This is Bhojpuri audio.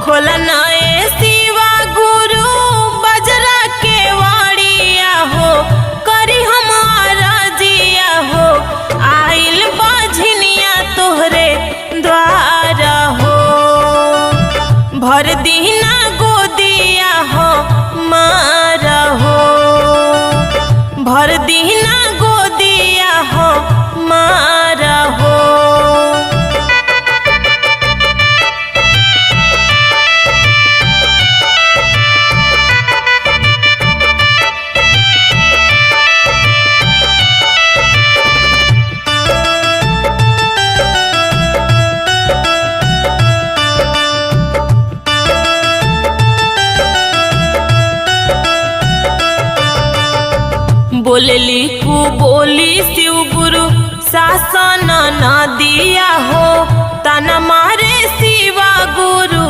खोला नए शिवा गुरु बजरा के वाड़िया हो, करी हमारा जिया हो, आइल बाझनिया तोहरे द्वारा हो। भर दीना गोदिया हो मारा हो, भर दीना गोदिया हो मारा हो। बोलली कु बोली शिव गुरु शासन न दिया हो, तना मारे शिवा गुरु